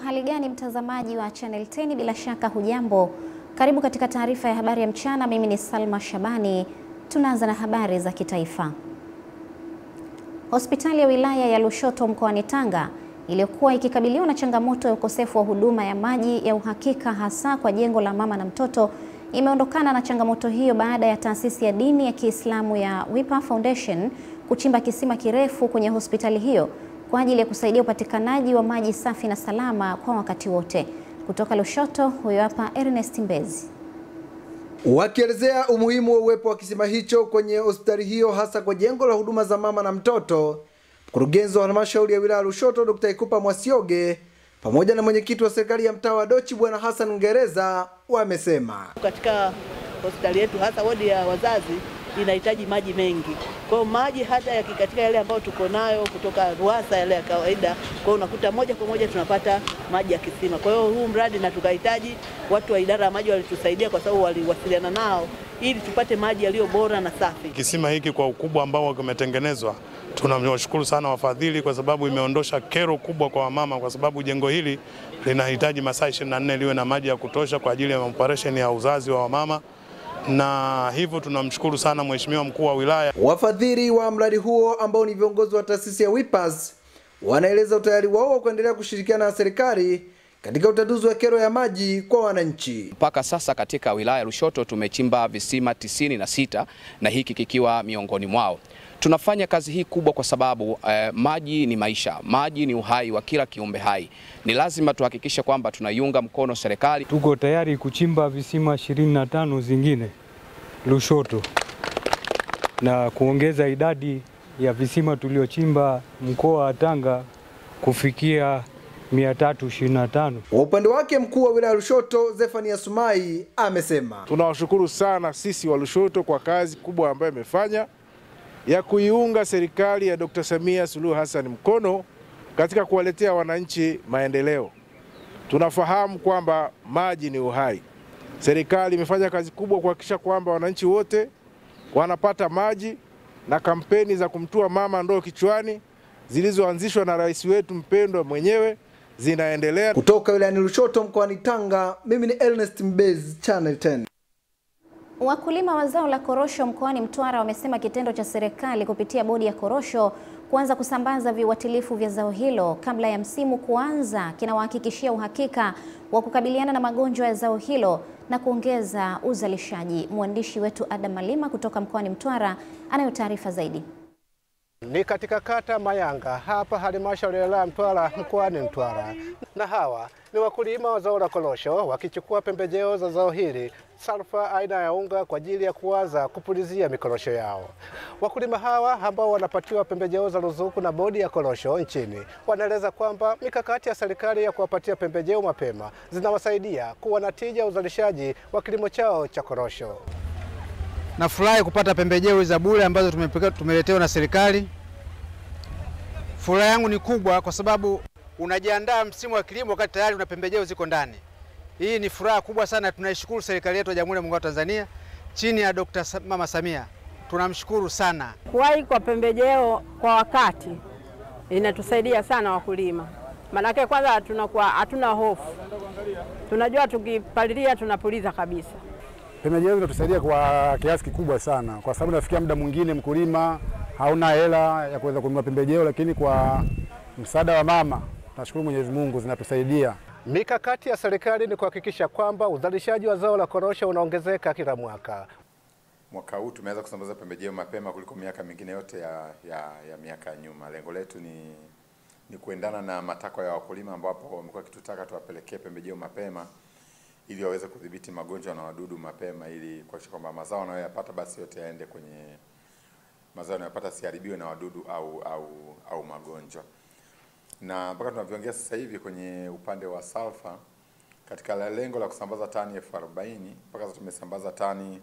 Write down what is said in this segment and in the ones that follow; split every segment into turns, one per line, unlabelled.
Hali gani mtazamaji wa Channel 10, bila shaka hujambo. Karibu katika taarifa ya habari ya mchana. Mimi ni Salma Shabani. Tunaanza na habari za kitaifa. Hospitali ya wilaya ya Lushoto mkoani Tanga iliyokuwa ikikabiliwa na changamoto ya ukosefu wa huduma ya maji ya uhakika hasa kwa jengo la mama na mtoto imeondokana na changamoto hiyo baada ya taasisi ya dini ya Kiislamu ya Wipa Foundation kuchimba kisima kirefu kwenye hospitali hiyo kwa ajili ya kusaidia upatikanaji wa maji safi na salama kwa wakati wote. Kutoka Lushoto, huyo hapa Ernest Mbezi.
Wakielezea umuhimu wa uwepo wa kisima hicho kwenye hospitali hiyo hasa kwa jengo la huduma za mama na mtoto, mkurugenzi wa halmashauri ya wilaya Lushoto Dr. Ikupa Mwasioge pamoja na mwenyekiti wa serikali ya mtaa wa Dochi Bwana Hassan Ngereza wamesema
katika hospitali yetu hasa wodi ya wazazi inahitaji maji mengi. Kwa hiyo maji hata yakikatika yale ambayo tuko nayo kutoka Ruwasa yale ya kawaida, kwa hiyo unakuta moja kwa moja tunapata maji ya kisima. Kwa hiyo huu mradi na tukahitaji watu wa idara ya maji walitusaidia kwa sababu waliwasiliana nao ili tupate maji yaliyo bora na safi.
Kisima hiki kwa ukubwa ambao kimetengenezwa, tunawashukuru sana wafadhili kwa sababu imeondosha kero kubwa kwa wamama, kwa sababu jengo hili linahitaji masaa 24 liwe na maji ya kutosha kwa ajili ya operation ya uzazi wa wamama. Na hivyo tunamshukuru sana mheshimiwa mkuu wa wilaya.
Wafadhili wa mradi huo ambao ni viongozi wa taasisi ya Wipas wanaeleza utayari wao wa kuendelea kushirikiana na serikali katika utatuzi wa kero ya maji kwa wananchi.
Mpaka sasa katika wilaya ya Lushoto tumechimba visima 96 na hiki kikiwa miongoni mwao. Tunafanya kazi hii kubwa kwa sababu maji ni maisha, maji ni uhai wa kila kiumbe hai. Ni lazima tuhakikishe kwamba tunaiunga mkono serikali.
Tuko tayari kuchimba visima 25 zingine Lushoto na kuongeza idadi ya visima tuliochimba mkoa wa Tanga kufikia 325.
Kwa upande wake mkuu wa wilaya Lushoto Zefania Sumai amesema,
tunawashukuru sana sisi wa Lushoto kwa kazi kubwa ambayo imefanya ya kuiunga serikali ya Dr. Samia Suluhu Hassan mkono katika kuwaletea wananchi maendeleo. Tunafahamu kwamba maji ni uhai. Serikali imefanya kazi kubwa kuhakikisha kwamba wananchi wote wanapata maji, na kampeni za kumtua mama ndoo kichwani zilizoanzishwa na rais wetu mpendwa mwenyewe zinaendelea.
Kutoka wilayani Lushoto mkoani Tanga, mimi ni Ernest Mbezi, Channel 10.
Wakulima wa zao la korosho mkoani Mtwara wamesema kitendo cha serikali kupitia bodi ya korosho kuanza kusambaza viuatilifu vya zao hilo kabla ya msimu kuanza kinawahakikishia uhakika wa kukabiliana na magonjwa ya zao hilo na kuongeza uzalishaji. Mwandishi wetu Adam Malima kutoka mkoani Mtwara anayo taarifa zaidi.
Ni katika kata Mayanga hapa halmashauri ya wilaya Mtwara mkoani Mtwara, na hawa ni wakulima wa zao la korosho wakichukua pembejeo za zao hili salfa aina ya unga kwa ajili ya kuanza kupulizia mikorosho yao. Wakulima hawa ambao wanapatiwa pembejeo za ruzuku na bodi ya korosho nchini wanaeleza kwamba mikakati ya serikali ya kuwapatia pembejeo mapema zinawasaidia kuwa na tija uzalishaji wa kilimo chao cha korosho.
Nafurahi kupata pembejeo za bure ambazo tumeletewa na serikali. Furaha yangu ni kubwa kwa sababu unajiandaa msimu wa kilimo wakati tayari una pembejeo ziko ndani. Hii ni furaha kubwa sana. Tunaishukuru serikali yetu ya Jamhuri ya Muungano wa Tanzania chini ya Dr. Mama Samia. Tunamshukuru sana.
Kuwahi kwa pembejeo kwa wakati inatusaidia sana wakulima. Maana kwanza hatuna hofu. Tunajua tukipalilia tunapuliza kabisa.
Pembejeo zinatusaidia kwa kiasi kikubwa sana, kwa sababu nafikia muda mwingine mkulima hauna hela ya kuweza kununua pembejeo, lakini kwa msaada wa mama tunashukuru Mwenyezi Mungu zinatusaidia.
Mikakati ya serikali ni kuhakikisha kwamba uzalishaji wa zao la korosho unaongezeka kila mwaka.
Mwaka huu tumeweza kusambaza pembejeo mapema kuliko miaka mingine yote ya miaka ya nyuma. Lengo letu ni kuendana na matakwa ya wakulima ambapo wamekuwa kitutaka tuwapelekee pembejeo mapema ili waweze kudhibiti magonjwa na wadudu mapema, ili kuhakikisha kwamba mazao wanayoyapata basi yote yaende kwenye mazao yanayopata siharibiwe na wadudu au magonjwa. Na mpaka tunavyoongea sasa hivi kwenye upande wa salfa, katika lengo la kusambaza tani 40,000 mpaka sasa tumesambaza tani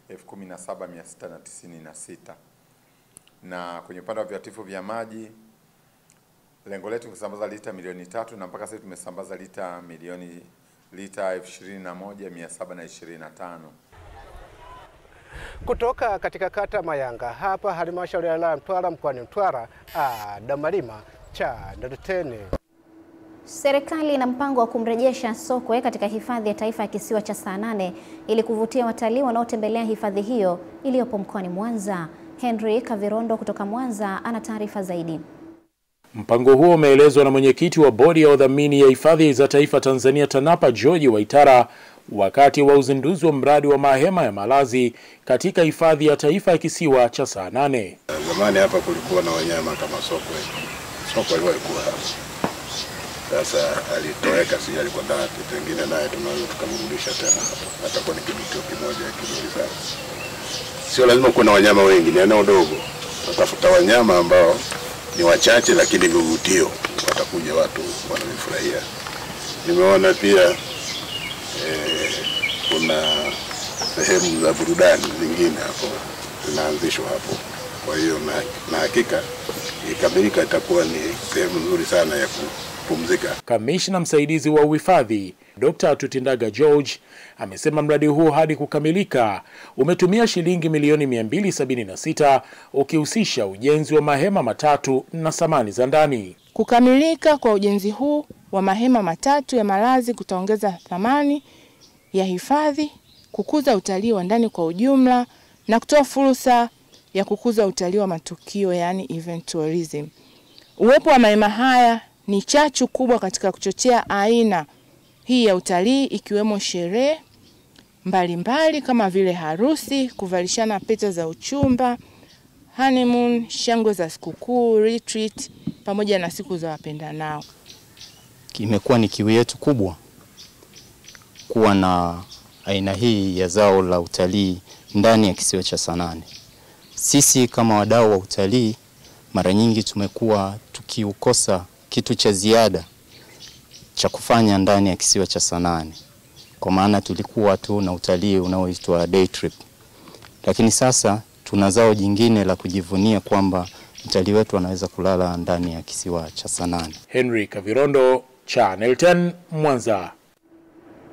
17,696. Na kwenye upande wa viuatilifu vya maji lengo letu ni kusambaza lita milioni 3 na mpaka sasa tumesambaza lita 21,725.
Kutoka katika kata Mayanga hapa halmashauri ya wilaya Mtwara mkoani Mtwara, Adam Malima, Channel 10.
Serikali ina mpango wa kumrejesha sokwe katika hifadhi ya taifa ya kisiwa cha Saanane ili kuvutia watalii wanaotembelea hifadhi hiyo iliyopo mkoani Mwanza. Henry Kavirondo kutoka Mwanza ana taarifa zaidi.
Mpango huo umeelezwa na mwenyekiti wa bodi ya udhamini ya hifadhi za taifa Tanzania TANAPA George Waitara wakati wa uzinduzi wa mradi wa mahema ya malazi katika hifadhi ya taifa ya kisiwa cha Saanane.
Zamani hapa kulikuwa na wanyama kama sokwe. Sokwe alikuwa hapa. Sasa alitoweka, si alikuwa ndani, pengine naye tunaweza tukamrudisha tena hapa. Atakuwa ni kivutio kimoja kizuri sana. Sio lazima kuwa na wanyama wengi, ni eneo dogo. Tutafuta wanyama ambao ni wachache lakini vivutio, watakuja watu wanafurahia. Nimeona pia kuna sehemu za burudani zingine hapo zinaanzishwa hapo. Kwa hiyo na hakika ikamilika itakuwa ni sehemu nzuri sana ya kupumzika.
Kamishna msaidizi wa uhifadhi Dr. Tutindaga George amesema mradi huo hadi kukamilika umetumia shilingi milioni 276 ukihusisha ujenzi wa mahema matatu na samani za ndani.
Kukamilika kwa ujenzi huu wa mahema matatu ya malazi kutaongeza thamani ya hifadhi, kukuza utalii wa ndani kwa ujumla na kutoa fursa ya kukuza utalii wa matukio, yani event tourism. Uwepo wa mahema haya ni chachu kubwa katika kuchochea aina hii ya utalii, ikiwemo sherehe mbalimbali kama vile harusi, kuvalishana pete za uchumba, honeymoon, shangwe za sikukuu, retreat pamoja na siku za wapendanao.
Imekuwa ni kiu yetu kubwa kuwa na aina hii ya zao la utalii ndani ya kisiwa cha Saanane. Sisi kama wadau wa utalii mara nyingi tumekuwa tukiukosa kitu cha ziada cha kufanya ndani ya kisiwa cha Saanane. Kwa maana tulikuwa tu na utalii unaoitwa day trip. Lakini sasa tuna zao jingine la kujivunia kwamba mtalii wetu anaweza kulala ndani ya kisiwa cha Saanane.
Henry Kavirondo, Channel 10, Mwanza.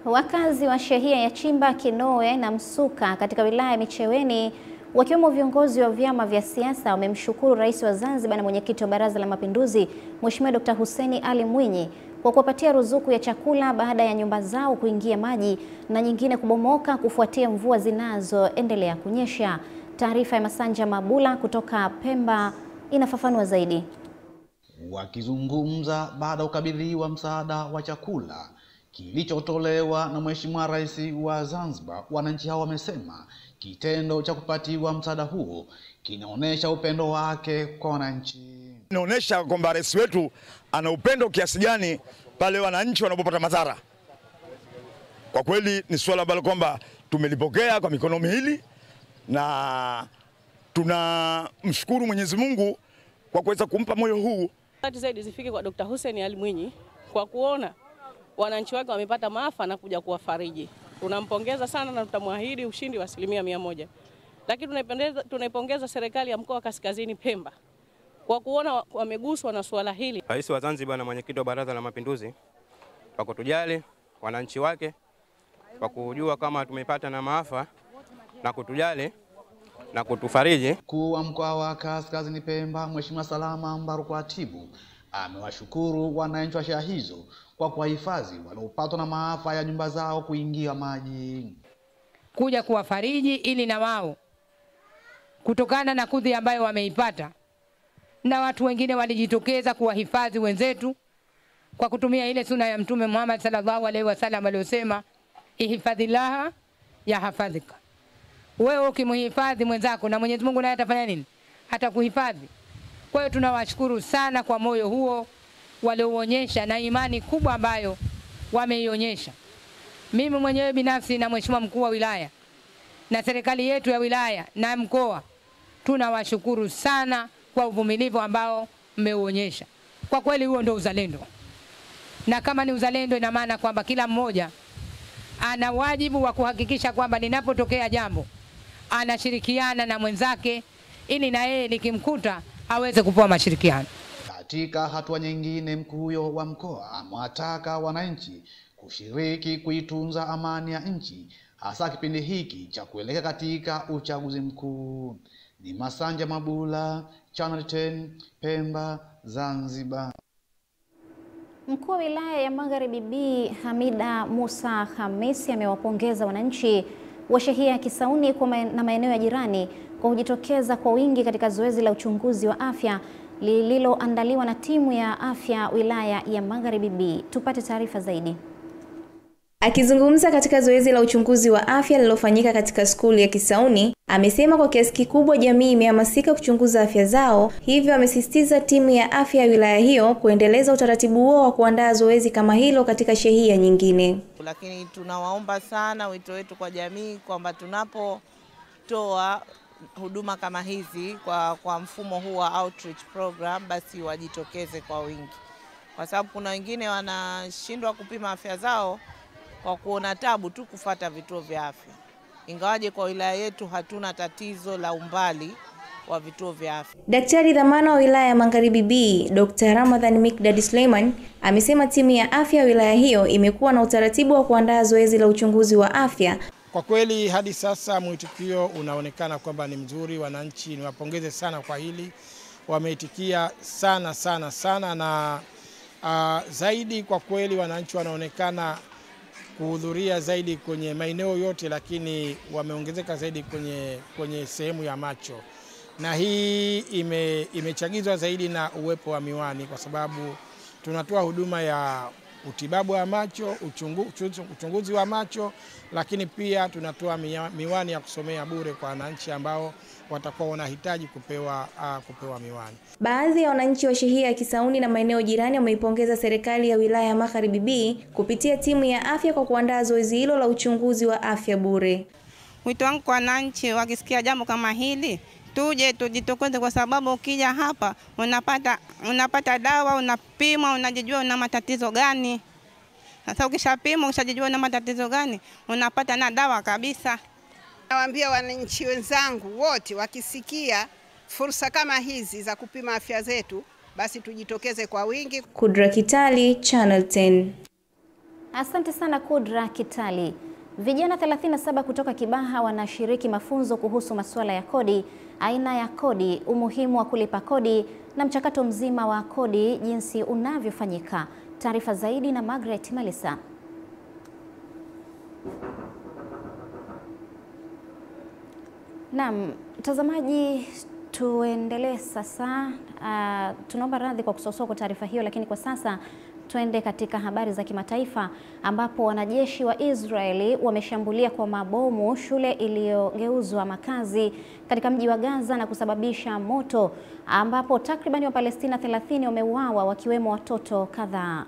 Wakazi wa shehia ya Chimba, Kinowe na Msuka katika wilaya ya Micheweni wakiwemo viongozi wa vyama vya siasa wamemshukuru Rais wa Zanzibar na mwenyekiti wa Baraza la Mapinduzi Mheshimiwa Dr. Hussein Ali Mwinyi kwa kuwapatia ruzuku ya chakula baada ya nyumba zao kuingia maji na nyingine kubomoka kufuatia mvua zinazoendelea kunyesha. Taarifa ya Masanja Mabula kutoka Pemba inafafanua zaidi.
Wakizungumza baada ya ukabidhiwa msaada wa chakula kilichotolewa na Mheshimiwa Rais wa Zanzibar, wananchi hao wamesema kitendo cha kupatiwa msaada huo kinaonesha upendo wake kwa wananchi.
Inaonesha kwamba rais wetu ana upendo kiasi gani pale wananchi wanapopata madhara. Kwa kweli ni swala ambalo kwamba tumelipokea kwa mikono miwili na tunamshukuru Mwenyezi Mungu kwa kuweza kumpa moyo huu.
Zaidi zifike kwa Dr. Hussein Ali Mwinyi kwa kuona wananchi wake wamepata maafa na kuja kuwafariji. Tunampongeza sana na tutamwahidi ushindi wa 100%. Lakini tunaipongeza serikali ya mkoa wa Kaskazini Pemba kwa kuona wameguswa na suala hili.
Rais wa Zanzibar na mwenyekiti wa Baraza la Mapinduzi kwa kutujali wananchi wake, kwa kujua kama tumepata na maafa na kutujali na kutufariji.
Mkuu wa mkoa wa Kaskazini Pemba Mheshimiwa Salama Mbaruku Atibu amewashukuru wananchi wa shehia hizo kwa kuwahifadhi waliopatwa na maafa ya nyumba zao kuingia maji,
kuja kuwafariji ili na wao kutokana na kudhi ambayo wameipata, na watu wengine walijitokeza kuwahifadhi wenzetu kwa kutumia ile suna ya Mtume Muhammad sallallahu alaihi wasallam aliyosema ihifadhillaha yahfadhika. Wewe ukimhifadhi mwenzako na Mwenyezi Mungu naye atafanya nini? Atakuhifadhi. Kwa hiyo tunawashukuru sana kwa moyo huo walioonyesha na imani kubwa ambayo wameionyesha. Mimi mwenyewe binafsi na Mheshimiwa mkuu wa wilaya na serikali yetu ya wilaya na mkoa tunawashukuru sana kwa uvumilivu ambao mmeuonyesha. Kwa kweli huo ndio uzalendo. Na kama ni uzalendo, ina maana kwamba kila mmoja ana wajibu wa kuhakikisha kwamba linapotokea jambo anashirikiana na mwenzake ili na yeye likimkuta aweze kupewa mashirikiano.
Katika hatua nyingine, mkuu huyo wa mkoa amewataka wananchi kushiriki kuitunza amani ya nchi, hasa kipindi hiki cha kuelekea katika uchaguzi mkuu. Ni Masanja Mabula, Channel 10, Pemba, Zanzibar.
Mkuu wa wilaya ya Magharibi B Hamida Musa Hamisi amewapongeza wananchi wa shehia ya Kisauni na maeneo ya jirani kwa kujitokeza kwa wingi katika zoezi la uchunguzi wa afya lililoandaliwa na timu ya afya wilaya ya Magharibi B. Tupate taarifa zaidi.
Akizungumza katika zoezi la uchunguzi wa afya lililofanyika katika skuli ya Kisauni, amesema kwa kiasi kikubwa jamii imehamasika kuchunguza afya zao, hivyo amesisitiza timu ya afya ya wilaya hiyo kuendeleza utaratibu huo wa kuandaa zoezi kama hilo katika shehia nyingine.
Lakini tunawaomba sana, wito wetu kwa jamii kwamba tunapotoa huduma kama hizi kwa mfumo huu wa outreach program, basi wajitokeze kwa wingi, kwa sababu kuna wengine wanashindwa kupima afya zao kwa kuona tabu tu kufuata vituo vya afya. Ingawaje kwa wilaya yetu hatuna tatizo la umbali wa vituo vya afya.
Daktari dhamana wa wilaya ya Magharibi B, Dr. Ramadhan Mikdad Suleiman, amesema timu ya afya ya wilaya hiyo imekuwa na utaratibu wa kuandaa zoezi la uchunguzi wa afya.
Kwa kweli hadi sasa mwitikio unaonekana kwamba ni mzuri. Wananchi niwapongeze sana kwa hili. Wameitikia sana na zaidi kwa kweli wananchi wanaonekana kuhudhuria zaidi kwenye maeneo yote, lakini wameongezeka zaidi kwenye sehemu ya macho. Na hii imechagizwa zaidi na uwepo wa miwani, kwa sababu tunatoa huduma ya utibabu wa macho, uchunguzi wa macho, lakini pia tunatoa miwani ya kusomea bure kwa wananchi ambao watakuwa wanahitaji kupewa miwani.
Baadhi ya wananchi wa shehia ya Kisauni na maeneo jirani wameipongeza serikali ya wilaya ya Magharibi B kupitia timu ya afya kwa kuandaa zoezi hilo la uchunguzi wa afya bure.
Wito wangu kwa wananchi, wakisikia jambo kama hili, tuje tujitokeze, kwa sababu ukija hapa unapata dawa, unapimwa, unajijua una matatizo gani. Sasa ukishapimwa, ukishajijua una matatizo gani, unapata na dawa kabisa.
Nawaambia wananchi wenzangu wote, wakisikia fursa kama hizi za kupima afya zetu, basi tujitokeze kwa wingi.
Kudra Kitali, Channel 10.
Asante sana Kudra Kitali. Vijana 37 kutoka Kibaha wanashiriki mafunzo kuhusu masuala ya kodi, aina ya kodi, umuhimu wa kulipa kodi na mchakato mzima wa kodi jinsi unavyofanyika. Taarifa zaidi na Margaret Malisa. Naam, mtazamaji, tuendelee sasa. Tunaomba radhi kwa kusosoa kwa taarifa hiyo, lakini kwa sasa tuende katika habari za kimataifa, ambapo wanajeshi wa Israeli wameshambulia kwa mabomu shule iliyogeuzwa makazi katika mji wa Gaza na kusababisha moto, ambapo takribani wa Palestina 30 wameuawa wakiwemo watoto kadhaa.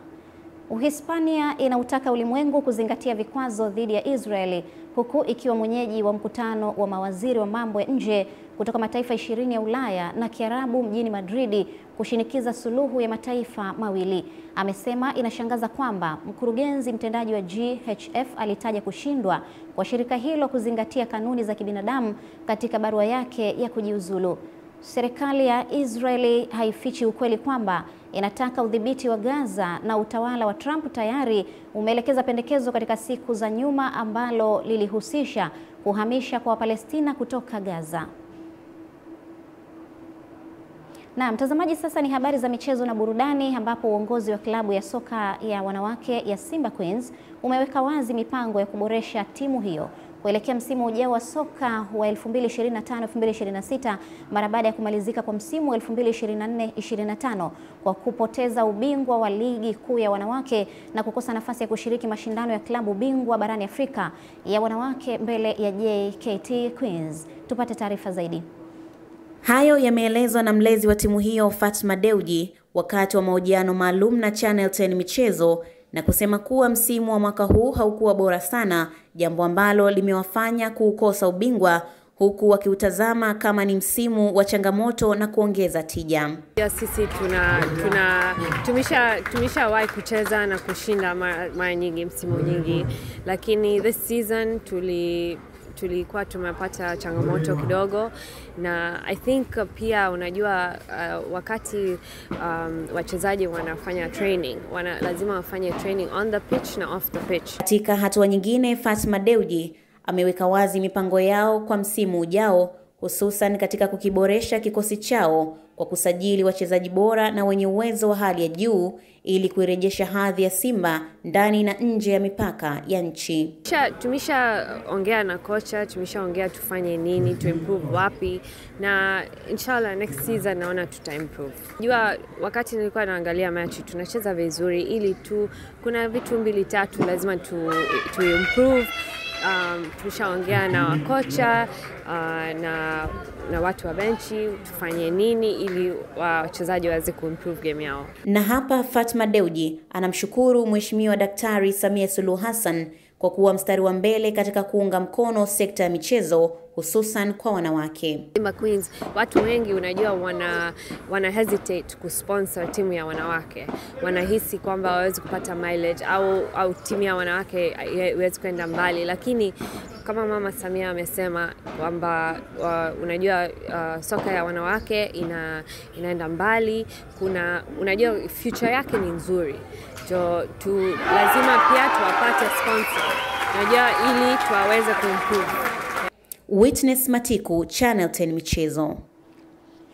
Uhispania inautaka ulimwengu kuzingatia vikwazo dhidi ya Israeli, huku ikiwa mwenyeji wa mkutano wa mawaziri wa mambo ya nje kutoka mataifa 20 ya Ulaya na Kiarabu mjini Madridi kushinikiza suluhu ya mataifa mawili. Amesema inashangaza kwamba mkurugenzi mtendaji wa GHF alitaja kushindwa kwa shirika hilo kuzingatia kanuni za kibinadamu katika barua yake ya kujiuzulu. Serikali ya Israeli haifichi ukweli kwamba inataka udhibiti wa Gaza, na utawala wa Trump tayari umeelekeza pendekezo katika siku za nyuma ambalo lilihusisha kuhamisha kwa Wapalestina kutoka Gaza. Na mtazamaji, sasa ni habari za michezo na burudani, ambapo uongozi wa klabu ya soka ya wanawake ya Simba Queens umeweka wazi mipango ya kuboresha timu hiyo kuelekea msimu ujao wa soka wa 2025-2026 mara baada ya kumalizika kwa msimu wa 2024-2025 kwa kupoteza ubingwa wa ligi kuu ya wanawake na kukosa nafasi ya kushiriki mashindano ya klabu bingwa barani Afrika ya wanawake mbele ya JKT Queens. Tupate taarifa zaidi.
Hayo yameelezwa na mlezi wa timu hiyo Fatma Deuji wakati wa mahojiano maalum na Channel 10 Michezo, na kusema kuwa msimu wa mwaka huu haukuwa bora sana, jambo ambalo limewafanya kuukosa ubingwa, huku wakiutazama kama ni msimu wa changamoto na kuongeza tija.
Sisi tumeshawahi kucheza na kushinda mara nyingi, msimu nyingi, lakini this season tulikuwa tumepata changamoto kidogo, na I think pia unajua wakati wachezaji wanafanya training, lazima wafanye training on the pitch na off the pitch.
Katika hatua nyingine, Fatma Deuji ameweka wazi mipango yao kwa msimu ujao, hususan katika kukiboresha kikosi chao kwa kusajili wachezaji bora na wenye uwezo wa hali ya juu ili kuirejesha hadhi ya Simba ndani na nje ya mipaka ya nchi.
Tumeshaongea na kocha, tumeshaongea tufanye nini, to improve wapi, na inshallah next season naona tuta improve. Jua wakati nilikuwa naangalia mechi tunacheza vizuri, ili tu kuna vitu 2-3 lazima tu improve. Tumeshaongea na kocha na watu wa benchi tufanye nini ili wachezaji waweze kuimprove game yao.
Na hapa Fatma Deuji anamshukuru Mheshimiwa Daktari Samia Suluhu Hassan kwa kuwa mstari wa mbele katika kuunga mkono sekta ya michezo hususan kwa wanawake.
Simba Queens, watu wengi unajua wana hesitate kusponsor timu ya wanawake. Wanahisi kwamba hawezi kupata mileage au timu ya wanawake haiwezi kwenda mbali, lakini kama Mama Samia amesema kwamba unajua soka ya wanawake inaenda mbali, unajua future yake ni nzuri. Lazima pia tuwapate sponsor. Unajua ili tuwaweze kuimprove.
Witness Matiku, Channel 10 Michezo.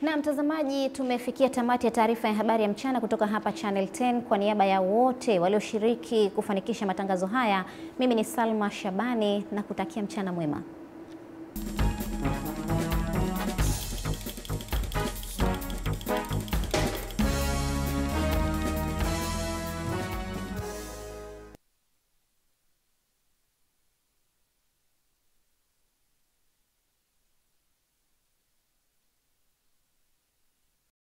Na mtazamaji, tumefikia tamati ya taarifa ya habari ya mchana kutoka hapa Channel 10. Kwa niaba ya wote walioshiriki kufanikisha matangazo haya, mimi ni Salma Shabani na kutakia mchana mwema.